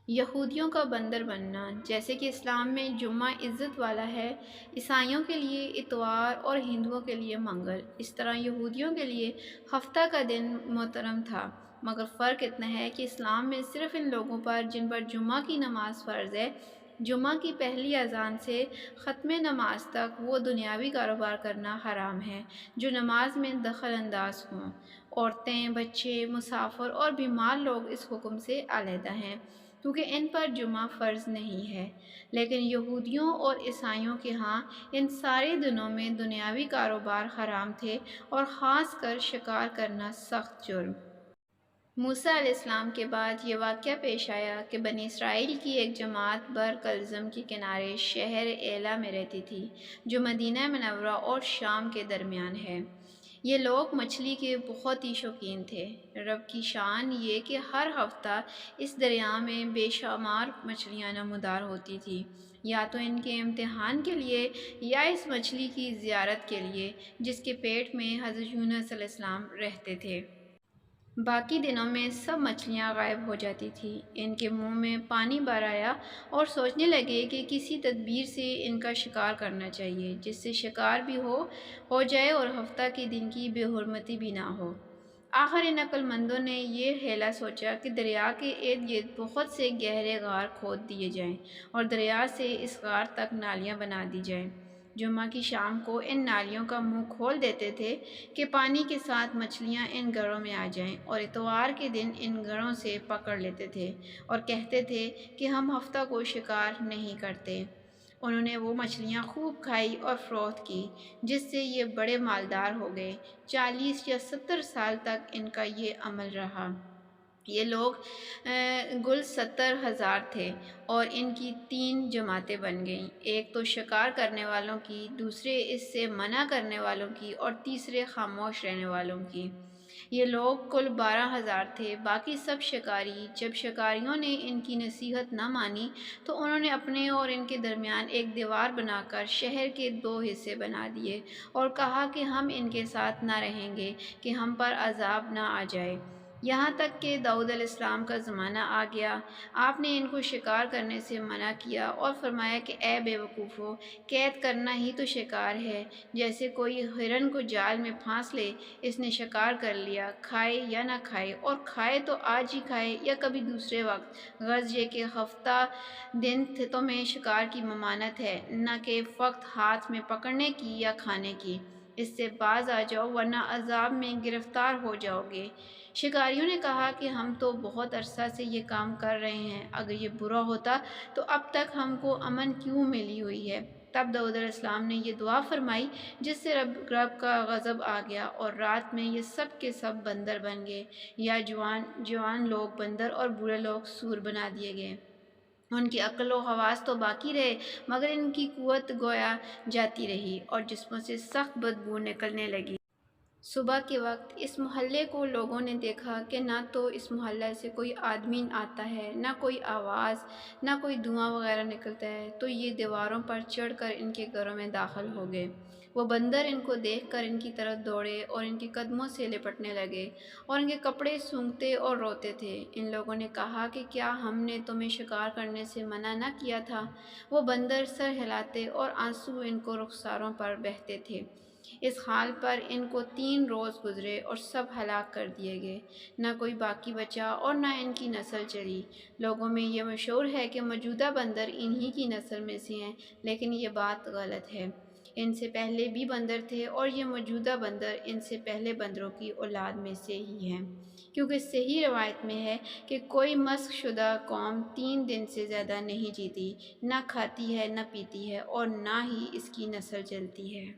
یہودیوں کا بندر بننا۔ جیسے کہ اسلام میں جمعہ عزت والا ہے، عیسائیوں کے لیے اتوار اور ہندوؤں کے لیے منگل، اس طرح یہودیوں کے لیے ہفتہ کا دن محترم تھا۔ مگر فرق اتنا ہے کہ اسلام میں صرف ان لوگوں پر جن پر جمعہ کی نماز فرض ہے، جمعہ کی پہلی اذان سے ختم نماز تک وہ دنیاوی کاروبار کرنا حرام ہے جو نماز میں دخل انداز ہوں۔ عورتیں، بچے، مسافر اور بیمار لوگ اس حکم سے علیحدہ ہیں کیونکہ ان پر جمعہ فرض نہیں ہے، لیکن یہودیوں اور عیسائیوں کے ہاں ان سارے دنوں میں دنیاوی کاروبار حرام تھے اور خاص کر شکار کرنا سخت جرم۔ موسیٰ علیہ السلام کے بعد یہ واقعہ پیش آیا کہ بنی اسرائیل کی ایک جماعت بحر کلزم کے کنارے شہر ایلا میں رہتی تھی جو مدینہ منورہ اور شام کے درمیان ہے۔ یہ لوگ مچھلی کے بہت ہی شوقین تھے۔ رب کی شان یہ کہ ہر ہفتہ اس دریا میں بے شمار مچھلیاں نمودار ہوتی تھیں، یا تو ان کے امتحان کے لیے یا اس مچھلی کی زیارت کے لیے جس کے پیٹ میں حضرت یونس علیہ السلام رہتے تھے۔ باقی دنوں میں سب مچھلیاں غائب ہو جاتی تھیں۔ ان کے منہ میں پانی بھر آیا اور سوچنے لگے کہ کسی تدبیر سے ان کا شکار کرنا چاہیے جس سے شکار بھی ہو جائے اور ہفتہ کے دن کی بے حرمتی بھی نہ ہو۔ آخر ان عقل مندوں نے یہ حیلہ سوچا کہ دریا کے ارد گرد بہت سے گہرے غار کھود دیے جائیں اور دریا سے اس غار تک نالیاں بنا دی جائیں۔ جمعہ کی شام کو ان نالیوں کا منہ کھول دیتے تھے کہ پانی کے ساتھ مچھلیاں ان گڑھوں میں آ جائیں، اور اتوار کے دن ان گڑھوں سے پکڑ لیتے تھے اور کہتے تھے کہ ہم ہفتہ کو شکار نہیں کرتے۔ انہوں نے وہ مچھلیاں خوب کھائی اور فروخت کی جس سے یہ بڑے مالدار ہو گئے۔ 40 یا 70 سال تک ان کا یہ عمل رہا۔ یہ لوگ گل 70,000 تھے اور ان کی 3 جماعتیں بن گئیں، ایک تو شکار کرنے والوں کی، دوسرے اس سے منع کرنے والوں کی اور تیسرے خاموش رہنے والوں کی۔ یہ لوگ کل 12,000 تھے، باقی سب شکاری۔ جب شکاریوں نے ان کی نصیحت نہ مانی تو انہوں نے اپنے اور ان کے درمیان ایک دیوار بنا کر شہر کے 2 حصے بنا دیے اور کہا کہ ہم ان کے ساتھ نہ رہیں گے کہ ہم پر عذاب نہ آ جائے۔ یہاں تک کہ داؤد علیہ السلام کا زمانہ آ گیا۔ آپ نے ان کو شکار کرنے سے منع کیا اور فرمایا کہ اے بے وقوفو، قید کرنا ہی تو شکار ہے۔ جیسے کوئی ہرن کو جال میں پھانس لے، اس نے شکار کر لیا، کھائے یا نہ کھائے، اور کھائے تو آج ہی کھائے یا کبھی دوسرے وقت، غرض یہ کہ ہفتہ دن تمہیں شکار کی ممانعت ہے، نہ کہ فقط ہاتھ میں پکڑنے کی یا کھانے کی۔ اس سے باز آ جاؤ ورنہ عذاب میں گرفتار ہو جاؤ گے۔ شکاریوں نے کہا کہ ہم تو بہت عرصہ سے یہ کام کر رہے ہیں، اگر یہ برا ہوتا تو اب تک ہم کو امن کیوں ملی ہوئی ہے؟ تب داؤد علیہ السلام نے یہ دعا فرمائی جس سے رب کا غضب آ گیا اور رات میں یہ سب کے سب بندر بن گئے، یا جوان لوگ بندر اور بوڑھے لوگ سور بنا دیے گئے۔ ان کی عقل و حواس تو باقی رہے مگر ان کی قوت گویا جاتی رہی اور جسموں سے سخت بدبو نکلنے لگی۔ صبح کے وقت اس محلے کو لوگوں نے دیکھا کہ نہ تو اس محلے سے کوئی آدمی آتا ہے، نہ کوئی آواز، نہ کوئی دھواں وغیرہ نکلتا ہے، تو یہ دیواروں پر چڑھ کر ان کے گھروں میں داخل ہو گئے۔ وہ بندر ان کو دیکھ کر ان کی طرف دوڑے اور ان کے قدموں سے لپٹنے لگے اور ان کے کپڑے سونگھتے اور روتے تھے۔ ان لوگوں نے کہا کہ کیا ہم نے تمہیں شکار کرنے سے منع نہ کیا تھا؟ وہ بندر سر ہلاتے اور آنسو ان کو رخساروں پر بہتے تھے۔ اس حال پر ان کو 3 روز گزرے اور سب ہلاک کر دیے گئے، نہ کوئی باقی بچا اور نہ ان کی نسل چلی۔ لوگوں میں یہ مشہور ہے کہ موجودہ بندر انہی کی نسل میں سے ہیں، لیکن یہ بات غلط ہے۔ ان سے پہلے بھی بندر تھے اور یہ موجودہ بندر ان سے پہلے بندروں کی اولاد میں سے ہی ہیں، کیونکہ صحیح روایت میں ہے کہ کوئی مسخ شدہ قوم 3 دن سے زیادہ نہیں جیتی، نہ کھاتی ہے نہ پیتی ہے اور نہ ہی اس کی نسل چلتی ہے۔